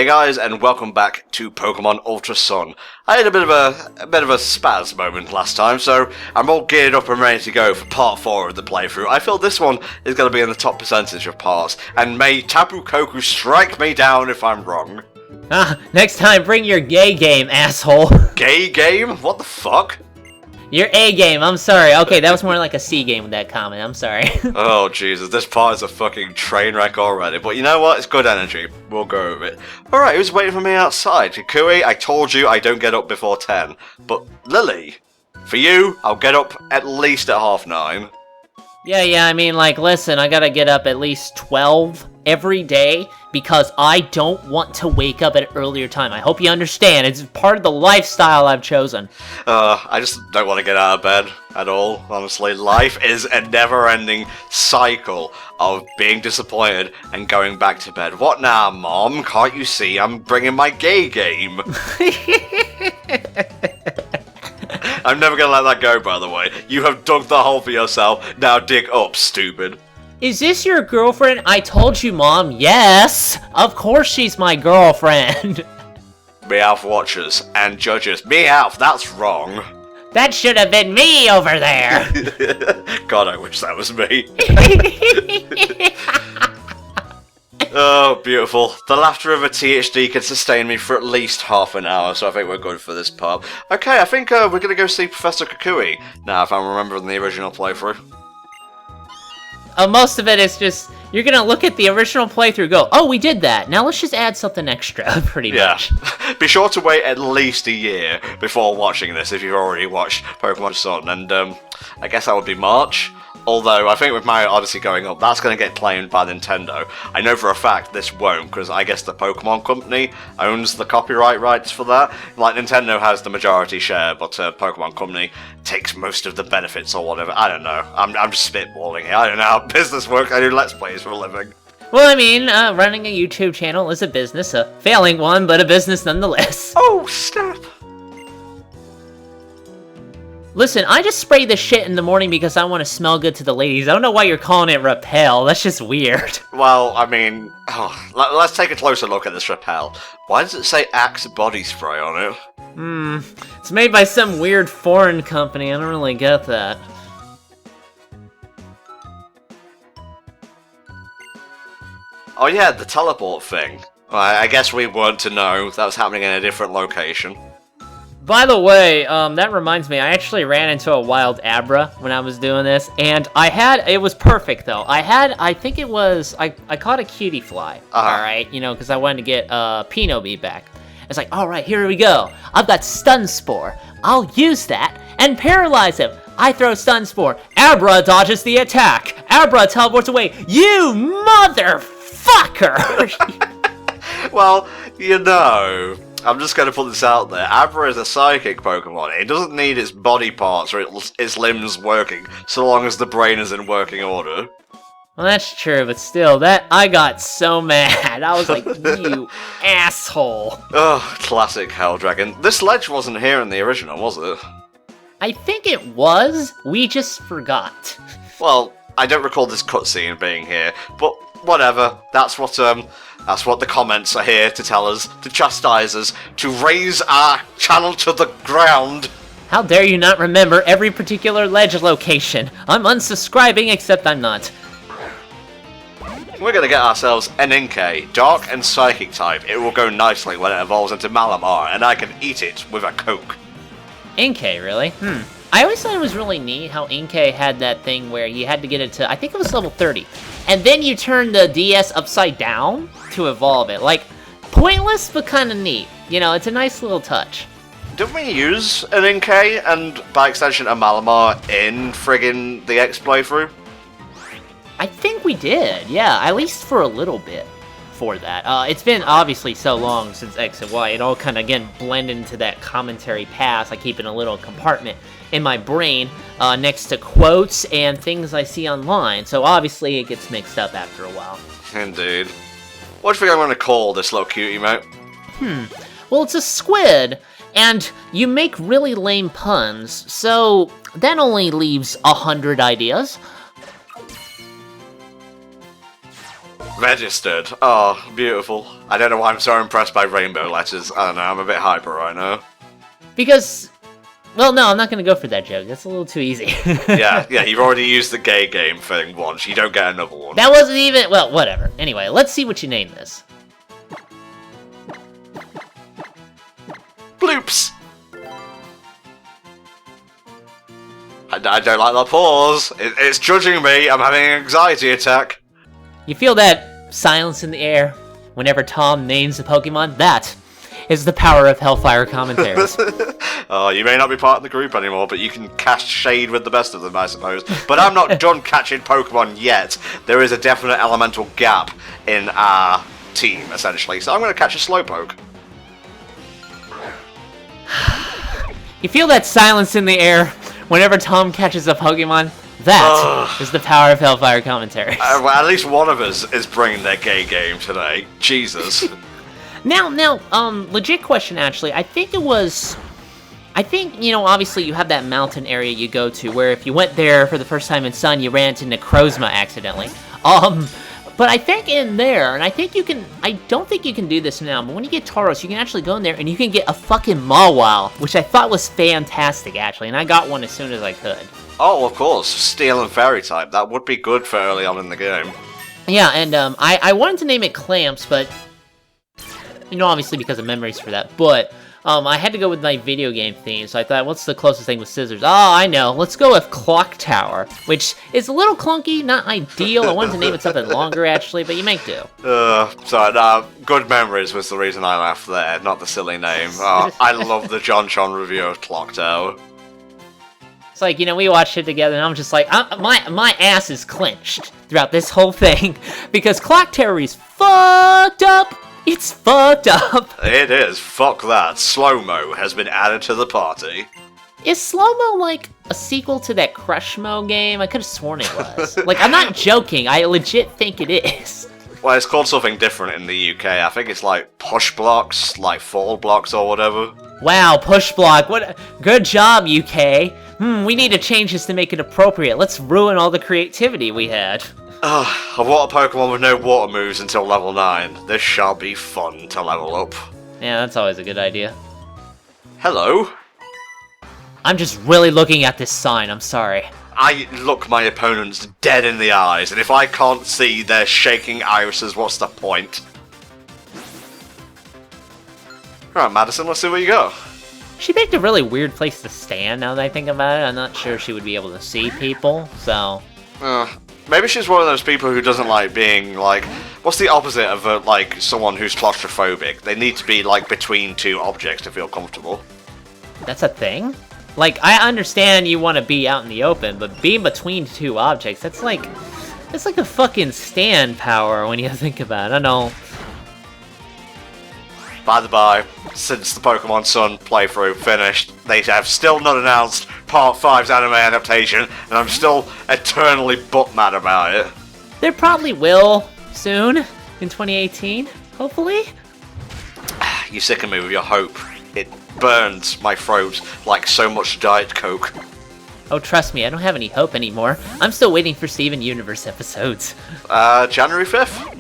Hey guys, and welcome back to Pokemon Ultra Sun. I had a bit of a spaz moment last time, so I'm all geared up and ready to go for part 4 of the playthrough. I feel this one is going to be in the top percentage of parts, and may Tapu Koko strike me down if I'm wrong. Next time bring your gay game, asshole. Gay game? What the fuck? Your A game, I'm sorry. Okay, that was more like a C game with that comment, I'm sorry. Oh Jesus, this part is a fucking train wreck already, but you know what, it's good energy. We'll go with it. Alright, who's waiting for me outside? Kukui, I told you I don't get up before 10. But Lily, for you, I'll get up at least at 9:30. Yeah, I mean, like, listen, I gotta get up at least 12 every day because I don't want to wake up at an earlier time. I hope you understand. It's part of the lifestyle I've chosen. I just don't want to get out of bed at all, honestly. Life is a never-ending cycle of being disappointed and going back to bed. What now, Mom? Can't you see I'm bringing my gay game? I'm never gonna let that go, by the way. You have dug the hole for yourself, now dig up, stupid. Is this your girlfriend? I told you, Mom. Yes! Of course she's my girlfriend. Meowth watchers and judges. Meowth, that's wrong. That should have been me over there. God, I wish that was me. Oh, beautiful. The laughter of a THD can sustain me for at least half an hour, so I think we're good for this part. Okay, I think we're going to go see Professor Kukui now, if I'm remembering the original playthrough. Most of it is just, you're going to look at the original playthrough go, oh, we did that. Now let's just add something extra, pretty much. Be sure to wait at least a year before watching this if you've already watched Pokemon Sun, and I guess that would be March. Although, I think with Mario Odyssey going up, that's going to get claimed by Nintendo. I know for a fact this won't, because I guess the Pokemon Company owns the copyright rights for that. Like, Nintendo has the majority share, but Pokemon Company takes most of the benefits or whatever. I don't know. I'm just spitballing here. I don't know how business works. I do Let's Plays for a living. Well, I mean, running a YouTube channel is a business. A failing one, but a business nonetheless. Oh, snap! Listen, I just spray this shit in the morning because I want to smell good to the ladies. I don't know why you're calling it Repel. That's just weird. Well, I mean, let's take a closer look at this Repel. Why does it say Axe body spray on it? It's made by some weird foreign company. I don't really get that. Oh yeah, the teleport thing. Well, I guess we weren't to know that was happening in a different location. By the way, that reminds me, I actually ran into a wild Abra when I was doing this, and it was perfect though. I caught a cutie fly, alright, because I wanted to get Pinobi back. It's like, alright, here we go. I've got Stun Spore. I'll use that and paralyze him. I throw Stun Spore. Abra dodges the attack. Abra teleports away. You motherfucker! Well, I'm just going to put this out there. Abra is a psychic Pokemon. It doesn't need its body parts or its limbs working, so long as the brain is in working order. Well, that's true, but still, I got so mad. I was like, you asshole. Ugh, classic Helldragon. This ledge wasn't here in the original, was it? I think it was. We just forgot. Well, I don't recall this cutscene being here, but whatever. That's what the comments are here to tell us, to chastise us, to raise our channel to the ground. How dare you not remember every particular ledge location? I'm unsubscribing, except I'm not. We're gonna get ourselves an Inkay, Dark and Psychic type. It will go nicely when it evolves into Malamar, and I can eat it with a Coke. Inkay, really? I always thought it was really neat how Inkay had that thing where you had to get it to, I think it was level 30. And then you turn the DS upside down to evolve it. Like, pointless, but kind of neat. It's a nice little touch. Didn't we use an Inkay and, by extension, a Malamar in friggin' the X playthrough? I think we did, yeah, at least for a little bit for that. It's been obviously so long since X and Y. It all kind of, again, blended into that commentary pass. I keep in a little compartment in my brain next to quotes and things I see online, so obviously it gets mixed up after a while. Indeed. What do you think I'm going to call this little cutie, mate? Well, it's a squid, and you make really lame puns, so that only leaves 100 ideas. Registered. Oh, beautiful. I don't know why I'm so impressed by rainbow letters. I don't know, I'm a bit hyper right now. Because, well, no, I'm not going to go for that joke. That's a little too easy. yeah, you've already used the gay game thing once. You don't get another one. That wasn't even, well, whatever. Anyway, let's see what you name this. Bloops! I don't like that pause. It's judging me. I'm having an anxiety attack. You feel that silence in the air whenever Tom names a Pokemon? That is the power of Hellfire commentaries. Oh, you may not be part of the group anymore, but you can cast shade with the best of them, I suppose. But I'm not done catching Pokemon yet. There is a definite elemental gap in our team, essentially. So I'm going to catch a Slowpoke. You feel that silence in the air whenever Tom catches a Pokemon? That is the power of Hellfire commentaries. Well, at least one of us is bringing their gay game today. Jesus. Now, legit question, actually. I think, obviously you have that mountain area you go to where if you went there for the first time in Sun, you ran into Necrozma accidentally. But I think in there, and I don't think you can do this now, but when you get Tauros, you can actually go in there and you can get a fucking Mawile, which I thought was fantastic, actually, and I got one as soon as I could. Oh, of course. Steel and Fairy type. That would be good for early on in the game. Yeah, and I wanted to name it Clamps, but, obviously because of memories for that, but I had to go with my video game theme, so I thought, what's the closest thing with scissors? Oh, I know. Let's go with Clock Tower, which is a little clunky, not ideal. I wanted to name it something longer, actually, but you make do. Good memories was the reason I laughed there, not the silly name. I love the John Chon review of Clock Tower. It's like, we watched it together, and I'm just like, my ass is clenched throughout this whole thing, because Clock Tower is fucked up. It's fucked up. It is. Fuck that. Slow-mo has been added to the party. Is Slow-mo like a sequel to that Crushmo game? I could have sworn it was. Like, I'm not joking. I legit think it is. Well, it's called something different in the UK. I think it's like push blocks, like fall blocks or whatever. Wow, push block. What? Good job, UK. We need to change this to make it appropriate. Let's ruin all the creativity we had. A water Pokemon with no water moves until level 9. This shall be fun to level up. Yeah, that's always a good idea. Hello? I'm just really looking at this sign, I'm sorry. I look my opponents dead in the eyes, and if I can't see their shaking irises, what's the point? Alright, Madison, let's see what you got. She picked a really weird place to stand, now that I think about it. I'm not sure she would be able to see people, so... Maybe she's one of those people who doesn't like being, like... What's the opposite of, someone who's claustrophobic? They need to be, between two objects to feel comfortable. That's a thing? Like, I understand you want to be out in the open, but being between two objects, that's like a fucking stand power when you think about it. I know. By the by, since the Pokemon Sun playthrough finished, they have still not announced Part 5's anime adaptation, and I'm still eternally butt-mad about it. There probably will soon, in 2018, hopefully. You sicken me with your hope. It burns my throat like so much Diet Coke. Oh, trust me, I don't have any hope anymore. I'm still waiting for Steven Universe episodes. January 5th?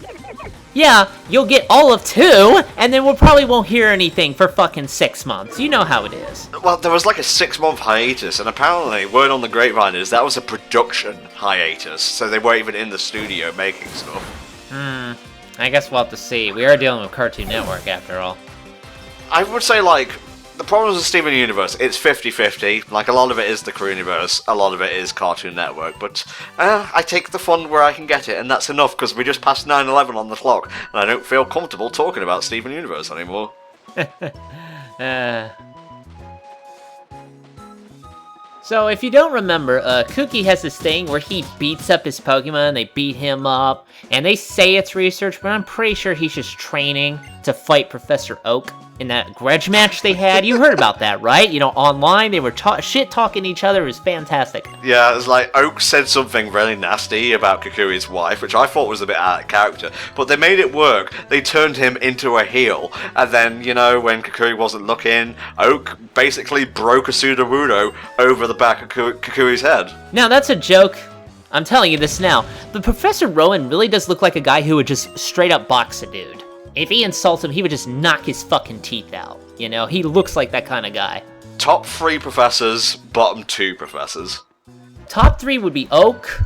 Yeah, you'll get all of 2, and then we probably won't hear anything for fucking 6 months. You know how it is. Well, there was like a 6-month hiatus, and apparently, word on the grapevine is that was a production hiatus, so they weren't even in the studio making stuff. I guess we'll have to see. We are dealing with Cartoon Network, after all. I would say, the problems with Steven Universe, it's 50-50. A lot of it is the Crewniverse, a lot of it is Cartoon Network, but I take the fun where I can get it, and that's enough, because we just passed 9/11 on the clock, and I don't feel comfortable talking about Steven Universe anymore. So, if you don't remember, Kooky has this thing where he beats up his Pokemon, they beat him up, and they say it's research, but I'm pretty sure he's just training to fight Professor Oak in that grudge match they had. You heard about that, right? Online, they were shit-talking each other. It was fantastic. Yeah, it was like Oak said something really nasty about Kukui's wife, which I thought was a bit out of character, but they made it work. They turned him into a heel, and then, when Kukui wasn't looking, Oak basically broke a Sudowoodo over the back of Kukui's head. Now, that's a joke I'm telling you this now. But Professor Rowan really does look like a guy who would just straight up box a dude. If he insults him, he would just knock his fucking teeth out. You know, he looks like that kind of guy. Top 3 professors, bottom 2 professors. Top 3 would be Oak.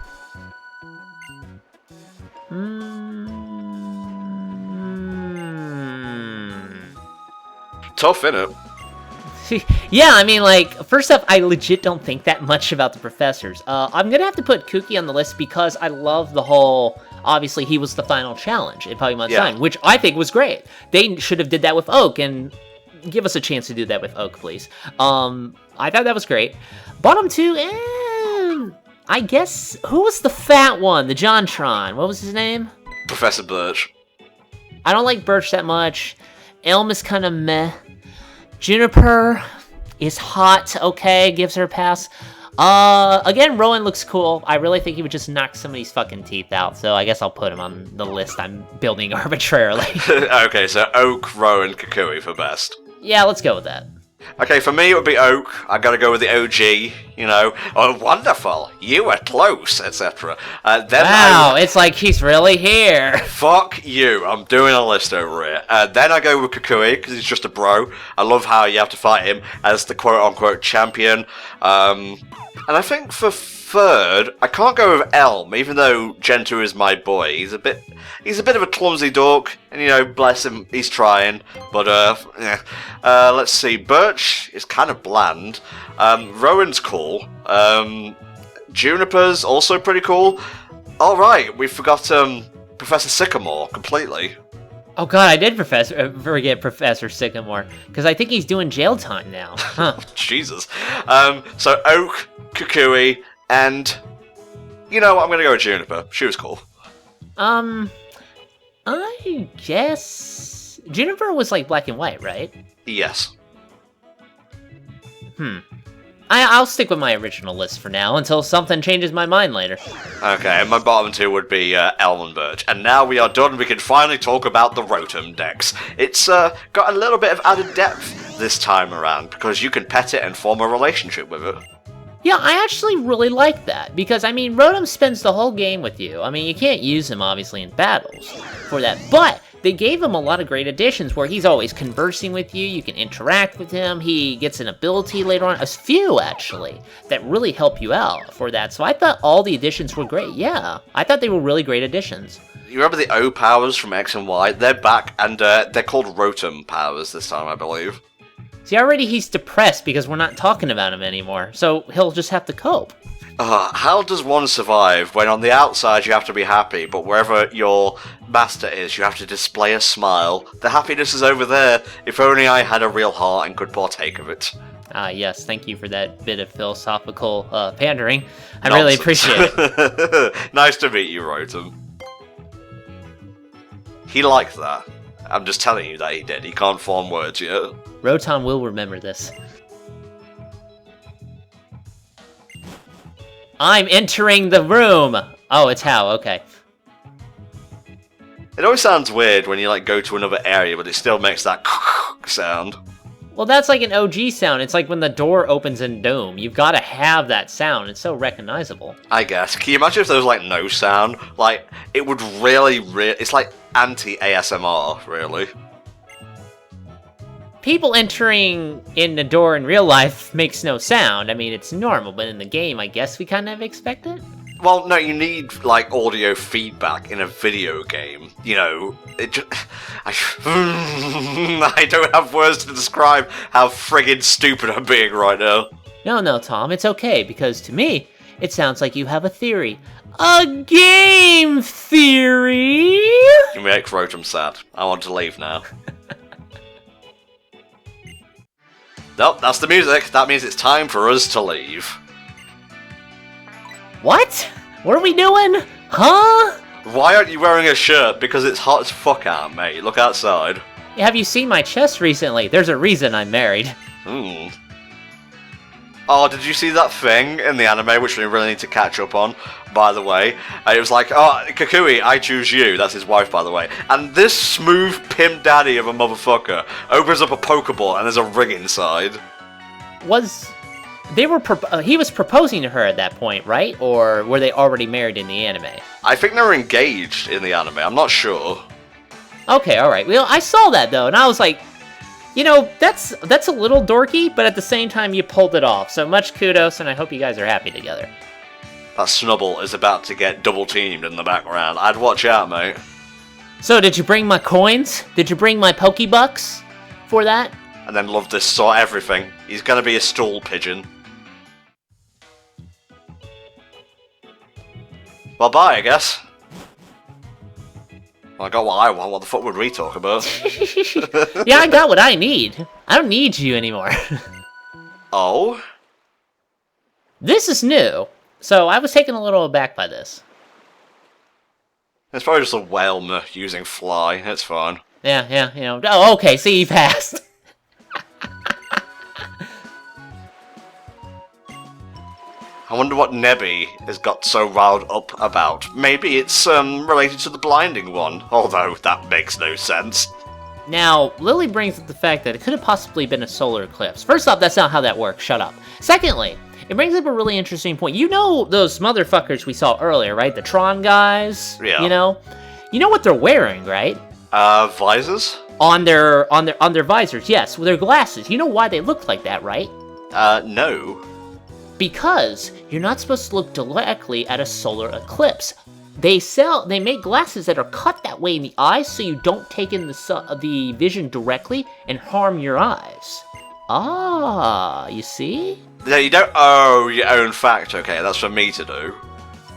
Tough, innit? Yeah, I mean, like, first up, I legit don't think that much about the professors. I'm gonna have to put Kooky on the list because I love the whole... Obviously, he was the final challenge in Pokemon Sun, which I think was great. They should have did that with Oak, and give us a chance to do that with Oak, please. I thought that was great. Bottom 2, I guess... Who was the fat one? The Jontron. What was his name? Professor Birch. I don't like Birch that much. Elm is kind of meh. Juniper is hot, okay, gives her a pass. Again, Rowan looks cool. I really think he would just knock somebody's fucking teeth out, so I guess I'll put him on the list I'm building arbitrarily. Okay, so Oak, Rowan, Kukui for best. Yeah, let's go with that. Okay, for me it would be Oak. I gotta go with the OG, you know. Oh, wonderful! You were close, etc. Wow, it's like he's really here. Fuck you! I'm doing a list over here. Then I go with Kukui because he's just a bro. I love how you have to fight him as the quote-unquote champion. And I think for third, I can't go with Elm, even though Gentoo is my boy. He's a bit of a clumsy dork, and you know, bless him, he's trying. But yeah. Let's see. Birch is kind of bland. Rowan's cool. Juniper's also pretty cool. All right, we forgot Professor Sycamore completely. Oh god, I did forget Professor Sycamore, because I think he's doing jail time now. Huh. Jesus. So Oak, Kukui, and... You know what, I'm gonna go with Juniper. She was cool. I guess... Juniper was like black and white, right? Yes. I'll stick with my original list for now, until something changes my mind later. Okay, and my bottom 2 would be Elm and Birch. And now we are done, we can finally talk about the Rotom dex. It's got a little bit of added depth this time around, because you can pet it and form a relationship with it. Yeah, I actually really like that, because, I mean, Rotom spends the whole game with you. I mean, you can't use him, obviously, in battles for that, but they gave him a lot of great additions where he's always conversing with you, you can interact with him, he gets an ability later on, a few, actually, that really help you out for that. So I thought all the additions were great, yeah. I thought they were really great additions. You remember the O powers from X and Y? They're back, and they're called Rotom powers this time, I believe. See, already he's depressed because we're not talking about him anymore, so he'll just have to cope. How does one survive when on the outside you have to be happy, but wherever your master is, you have to display a smile? The happiness is over there. If only I had a real heart and could partake of it. Yes, thank you for that bit of philosophical pandering. I really appreciate it. Nice to meet you, Rotom. He liked that. I'm just telling you that he did. He can't form words yet. Rotom will remember this. I'm entering the room! Oh, it's How, okay. It always sounds weird when you like go to another area, but it still makes that sound. Well, that's like an OG sound. It's like when the door opens in Doom. You've got to have that sound. It's so recognizable. I guess. Can you imagine if there was like no sound? Like, it would really... It's like anti-ASMR, really. People entering in the door in real life makes no sound. I mean, it's normal, but in the game, I guess we kind of expect it. Well, no, you need, like, audio feedback in a video game. You know, it just... I don't have words to describe how friggin' stupid I'm being right now. No, Tom, it's okay, because to me, it sounds like you have a theory. A game theory? You make Rotom sad. I want to leave now. Nope, that's the music. That means it's time for us to leave. What? What are we doing? Huh? Why aren't you wearing a shirt? Because it's hot as fuck out, mate. Look outside. Have you seen my chest recently? There's a reason I'm married. Oh, did you see that thing in the anime, which we really need to catch up on, by the way? It was like, oh, Kukui, I choose you. That's his wife, by the way. And this smooth pimp daddy of a motherfucker opens up a Pokeball and there's a ring inside. Was he was proposing to her at that point, right? Or were they already married in the anime? I think they were engaged in the anime. I'm not sure. Okay, all right. Well, I saw that though, and I was like, you know, that's a little dorky, but at the same time, you pulled it off. So much kudos, and I hope you guys are happy together. That Snubble is about to get double-teamed in the background. I'd watch out, mate. So, did you bring my coins? Did you bring my Pokebucks for that? And then love this sort everything. He's gonna be a stool pigeon. Well, bye, I guess. Well, I got what I want. What the fuck would we talk about? Yeah, I got what I need. I don't need you anymore. Oh? This is new, so I was taken a little aback by this. It's probably just a whale using fly. It's fine. Yeah, you know. Oh, okay, see, you passed. I wonder what Nebby has got so riled up about. Maybe it's related to the blinding one, although that makes no sense. Now, Lily brings up the fact that it could have possibly been a solar eclipse. First off, that's not how that works. Shut up. Secondly, it brings up a really interesting point. You know those motherfuckers we saw earlier, right? The Tron guys? Yeah. You know what they're wearing, right? Visors? On their visors, yes, with their glasses. You know why they look like that, right? No. Because you're not supposed to look directly at a solar eclipse. They make glasses that are cut that way in the eyes so you don't take in the vision directly and harm your eyes. Ah, you see? No, you don't owe your own fact, okay? That's for me to do.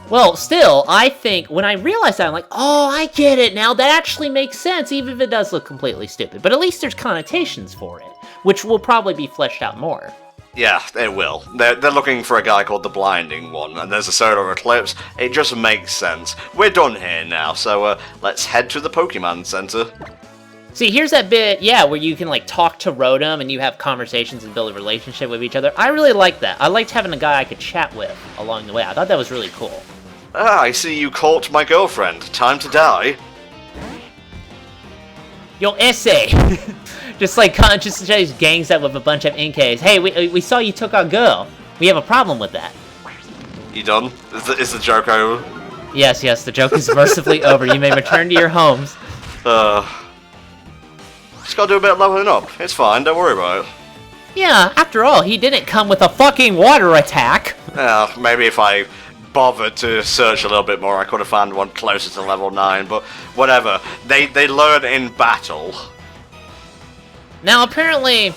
Well, still, I think when I realized that, I'm like, oh, I get it now. That actually makes sense, even if it does look completely stupid. But at least there's connotations for it, which will probably be fleshed out more. Yeah, it will. They're looking for a guy called the Blinding One, and there's a solar eclipse. It just makes sense. We're done here now, so let's head to the Pokemon Center. See, here's that bit, yeah, where you can, like, talk to Rotom and you have conversations and build a relationship with each other. I really like that. I liked having a guy I could chat with along the way. I thought that was really cool. Ah, I see you caught my girlfriend. Time to die. Yo, essay! just gangs up with a bunch of NKs. Hey, we saw you took our girl. We have a problem with that. You done? Is the joke over? Yes, the joke is mercifully over. You may return to your homes. Just gotta do a bit of leveling up. It's fine, don't worry about it. Yeah, after all, he didn't come with a fucking water attack. Yeah, maybe if I bothered to search a little bit more, I could have found one closer to level 9, but whatever. They learn in battle. Now, apparently,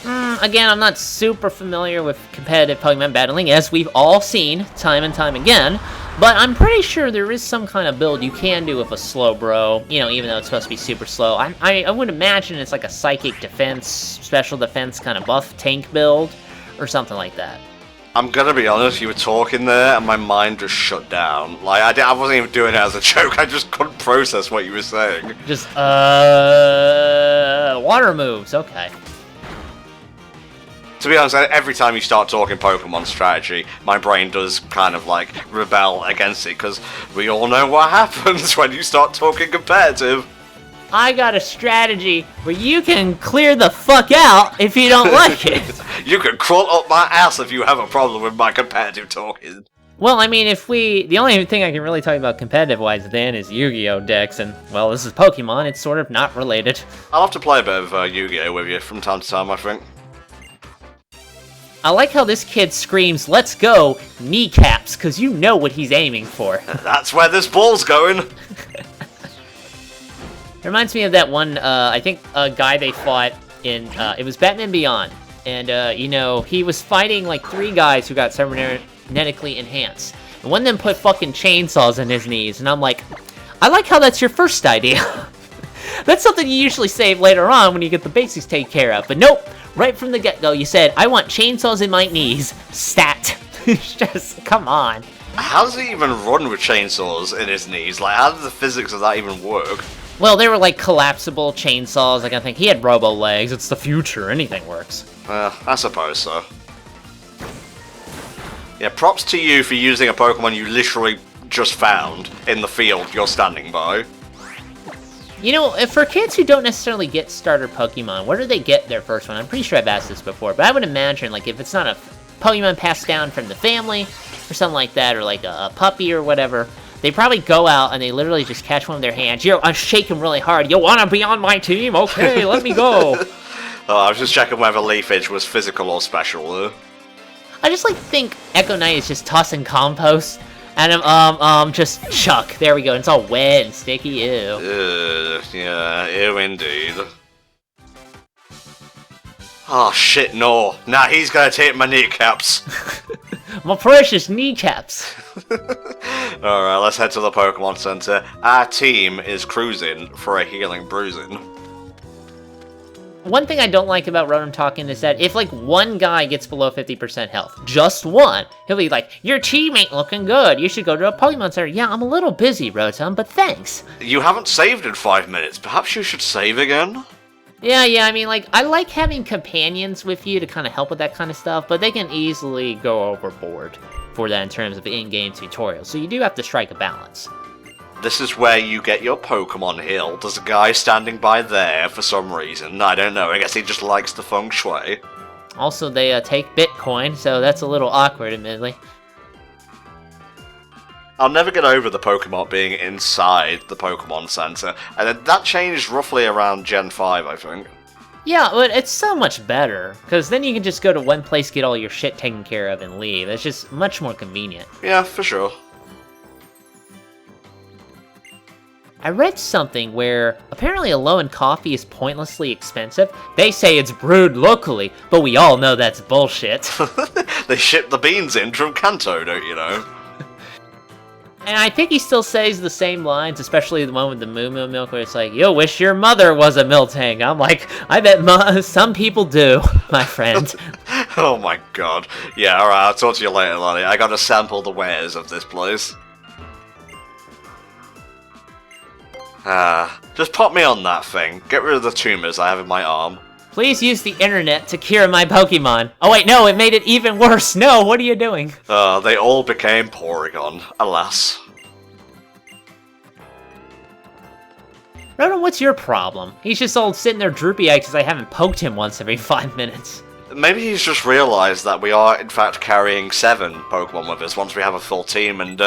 again, I'm not super familiar with competitive Pokemon battling, as we've all seen time and time again, but I'm pretty sure there is some kind of build you can do with a Slowbro, you know, even though it's supposed to be super slow. I would imagine it's like a psychic defense, special defense kind of buff tank build, or something like that. I'm gonna be honest, you were talking there and my mind just shut down. Like, I wasn't even doing it as a joke, I just couldn't process what you were saying. Just, water moves, okay. To be honest, every time you start talking Pokemon strategy, my brain does kind of, like, rebel against it, because we all know what happens when you start talking competitive. I got a strategy where you can clear the fuck out if you don't like it. You can crawl up my ass if you have a problem with my competitive talking. Well, I mean, the only thing I can really talk about competitive-wise then is Yu-Gi-Oh! Decks, and, well, this is Pokemon, it's sort of not related. I'll have to play a bit of Yu-Gi-Oh! With you from time to time, I think. I like how this kid screams, "Let's go, kneecaps," because you know what he's aiming for. That's where this ball's going. It reminds me of that one, I think, a guy they fought in, it was Batman Beyond. And, you know, he was fighting, like, 3 guys who got cybernetically enhanced. And one of them put fucking chainsaws in his knees. And I'm like, I like how that's your first idea. That's something you usually save later on when you get the basics taken care of. But nope, right from the get-go, you said, I want chainsaws in my knees. Stat. Just, come on. How does he even run with chainsaws in his knees? Like, how does the physics of that even work? Well, they were like collapsible chainsaws. Like, I think he had robo legs. It's the future. Anything works. I suppose so. Yeah, props to you for using a Pokemon you literally just found in the field you're standing by. You know, for kids who don't necessarily get starter Pokemon, where do they get their first one? I'm pretty sure I've asked this before, but I would imagine, like, if it's not a Pokemon passed down from the family, or something like that, or like a puppy or whatever. They probably go out and they literally just catch one of their hands. Yo, I shake him really hard. You wanna be on my team? Okay, let me go. I was just checking whether Leafage was physical or special. I just like think Echo Knight is just tossing compost and just chuck. There we go. It's all wet and sticky. Ew. Yeah, ew indeed. Oh shit, no. Nah, he's gonna take my kneecaps. My precious kneecaps. Alright, let's head to the Pokemon Center. Our team is cruising for a healing bruising. One thing I don't like about Rotom talking is that if, like, one guy gets below 50% health, just one, he'll be like, your team ain't looking good, you should go to a Pokemon Center. Yeah, I'm a little busy, Rotom, but thanks. You haven't saved in 5 minutes. Perhaps you should save again? Yeah, I mean, like, I like having companions with you to kind of help with that kind of stuff, but they can easily go overboard for that in terms of in-game tutorials, so you do have to strike a balance. This is where you get your Pokemon healed. There's a guy standing by there for some reason. I don't know, I guess he just likes the feng shui. Also, they take Bitcoin, so that's a little awkward, admittedly. I'll never get over the Pokemon being inside the Pokemon Center, and that changed roughly around Gen 5, I think. Yeah, but it's so much better, because then you can just go to one place, get all your shit taken care of, and leave. It's just much more convenient. Yeah, for sure. I read something where apparently Alolan coffee is pointlessly expensive. They say it's brewed locally, but we all know that's bullshit. They ship the beans in from Kanto, don't you know? And I think he still says the same lines, especially the one with the Moo Moo milk, where it's like, "You wish your mother was a Miltank." I'm like, I bet some people do, my friend. Oh my god. Yeah, alright, I'll talk to you later, Lonnie. I gotta sample the wares of this place. Just pop me on that thing. Get rid of the tumors I have in my arm. Please use the internet to cure my Pokemon. Oh wait, no, it made it even worse. No, what are you doing? They all became Porygon, alas. Rotom, what's your problem? He's just all sitting there droopy-eyed because I haven't poked him once every 5 minutes. Maybe he's just realised that we are, in fact, carrying 7 Pokemon with us once we have a full team, and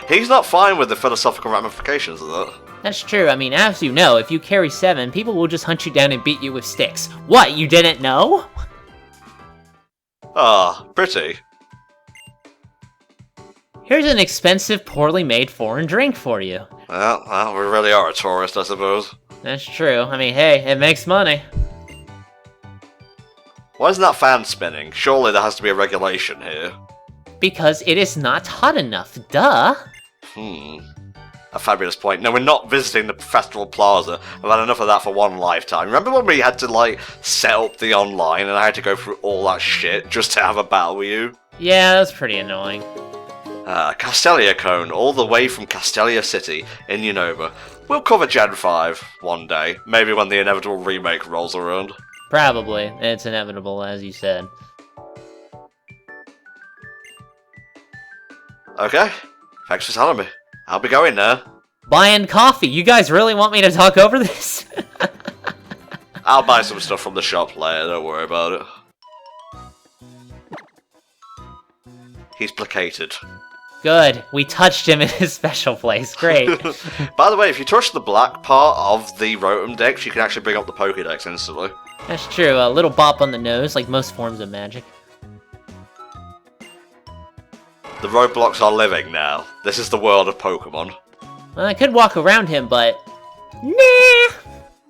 he's not fine with the philosophical ramifications of that. That's true. I mean, as you know, if you carry 7, people will just hunt you down and beat you with sticks. What, you didn't know? Ah, pretty. Here's an expensive, poorly made foreign drink for you. Well, we really are a tourist, I suppose. That's true. I mean, hey, it makes money. Why isn't that fan spinning? Surely there has to be a regulation here. Because it is not hot enough, duh. A fabulous point. No, we're not visiting the Festival Plaza. I've had enough of that for one lifetime. Remember when we had to, like, set up the online and I had to go through all that shit just to have a battle with you? Yeah, that's pretty annoying. Castelia Cone, all the way from Castelia City in Unova. We'll cover Gen 5 one day. Maybe when the inevitable remake rolls around. Probably. It's inevitable, as you said. Okay. Thanks for telling me. I'll be going now. Buying coffee. You guys really want me to talk over this? I'll buy some stuff from the shop later, don't worry about it. He's placated. Good. We touched him in his special place. Great. By the way, if you touch the black part of the Rotom Dex, you can actually bring up the Pokédex instantly. That's true. A little bop on the nose, like most forms of magic. The roadblocks are living now. This is the world of Pokemon. Well, I could walk around him, but... Nah!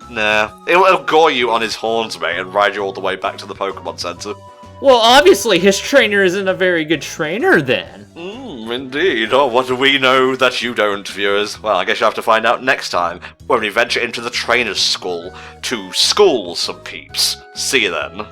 Nah. It'll gore you on his horns, mate, and ride you all the way back to the Pokemon Center. Well, obviously his trainer isn't a very good trainer, then. Indeed. Oh, what do we know that you don't, viewers? Well, I guess you'll have to find out next time, when we venture into the Trainer's School to school some peeps. See you then.